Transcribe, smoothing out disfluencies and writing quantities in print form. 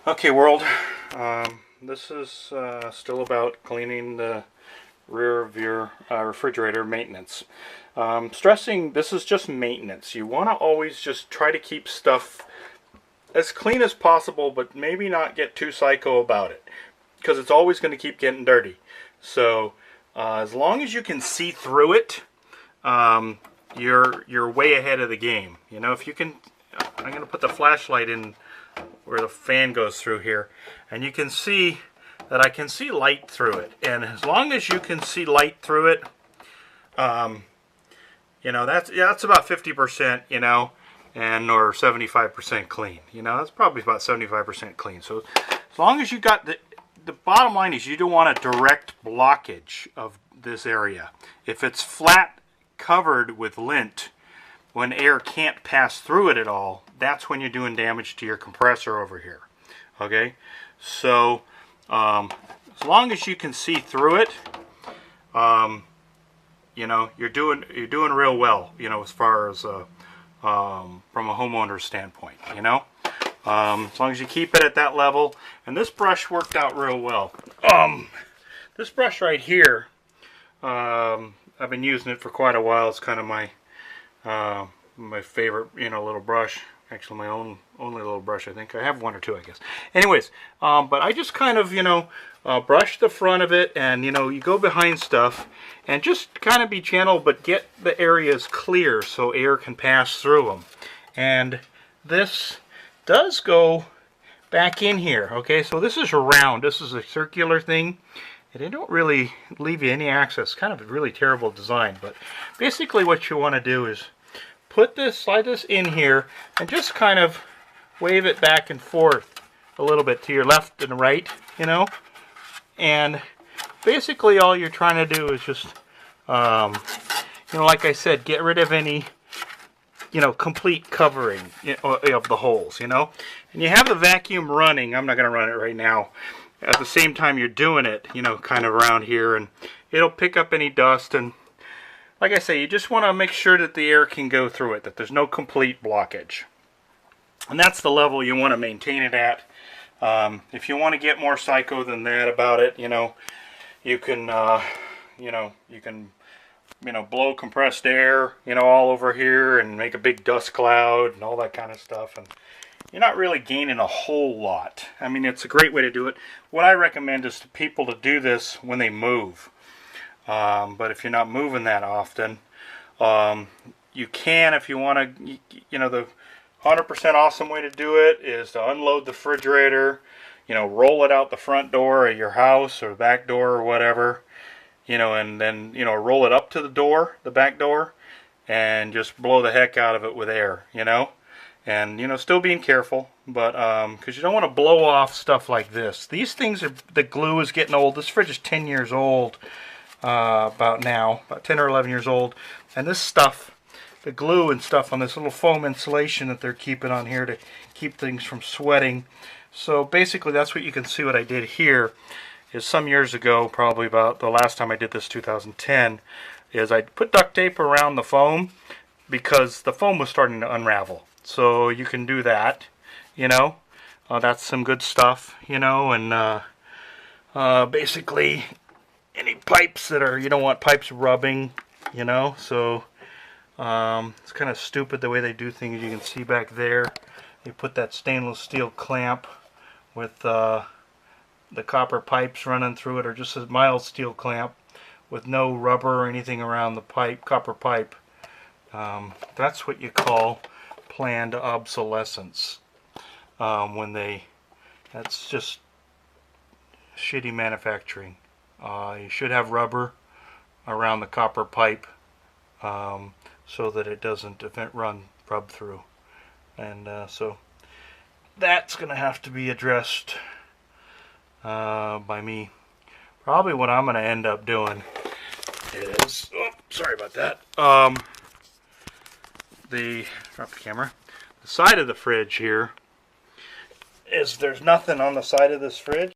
Okay, world. This is still about cleaning the rear of your refrigerator maintenance. Stressing this is just maintenance. You want to always just try to keep stuff as clean as possible, but maybe not get too psycho about it, because it's always going to keep getting dirty. So as long as you can see through it, you're way ahead of the game. You know, if you can, I'm going to put the flashlight in where the fan goes through here, and you can see that I can see light through it. And as long as you can see light through it, you know, that's about 50%, you know, and or 75% clean. You know, that's probably about 75% clean. So as long as you got the bottom line is you don't want a direct blockage of this area. If it's flat covered with lint, when air can't pass through it at all, that's when you're doing damage to your compressor over here. Okay, so as long as you can see through it, you know, you're doing real well. You know, as far as from a homeowner's standpoint, you know, as long as you keep it at that level. And this brush worked out real well. This brush right here, I've been using it for quite a while. It's kind of my favorite, you know, little brush. Actually, my only little brush, I think. I have one or two, I guess. Anyways, but I just kind of, you know, brush the front of it, and, you know, you go behind stuff and just kind of be gentle, but get the areas clear so air can pass through them. And this does go back in here. Okay, so this is round. This is a circular thing. And they don't really leave you any access. Kind of a really terrible design. But basically what you want to do is slide this in here, and just kind of wave it back and forth a little bit to your left and right, you know. And basically all you're trying to do is just, you know, like I said, get rid of any, you know, complete covering of the holes, you know. And you have the vacuum running. I'm not going to run it right now. At the same time you're doing it, you know, kind of around here, and it'll pick up any dust. And like I say, you just want to make sure that the air can go through it, that there's no complete blockage. And that's the level you want to maintain it at. If you want to get more psycho than that about it, you know, you can, blow compressed air, you know, all over here and make a big dust cloud and all that kind of stuff. And you're not really gaining a whole lot. I mean, it's a great way to do it. What I recommend is to people to do this when they move. But if you're not moving that often, you can, if you want to, you know, the 100% awesome way to do it is to unload the refrigerator, you know, roll it out the front door of your house or back door or whatever, you know, and then, you know, roll it up to the door, the back door, and just blow the heck out of it with air, you know. And, you know, still being careful, but, because you don't want to blow off stuff like this. These things the glue is getting old. This fridge is 10 years old. About 10 or 11 years old, and this stuff, the glue and stuff on this little foam insulation that they're keeping on here to keep things from sweating. So basically that's what you can see. What I did here is some years ago, probably about the last time I did this, 2010, is I put duct tape around the foam because the foam was starting to unravel. So you can do that, you know. That's some good stuff, you know. And basically any pipes that are, you don't want pipes rubbing, you know. So it's kind of stupid the way they do things. You can see back there, they put that stainless steel clamp with the copper pipes running through it, or just a mild steel clamp with no rubber or anything around the pipe, copper pipe. That's what you call planned obsolescence. That's just shitty manufacturing. You should have rubber around the copper pipe so that it doesn't rub through. And so that's going to have to be addressed by me. Probably what I'm going to end up doing is, sorry about that, drop the camera. The side of the fridge here is, there's nothing on the side of this fridge.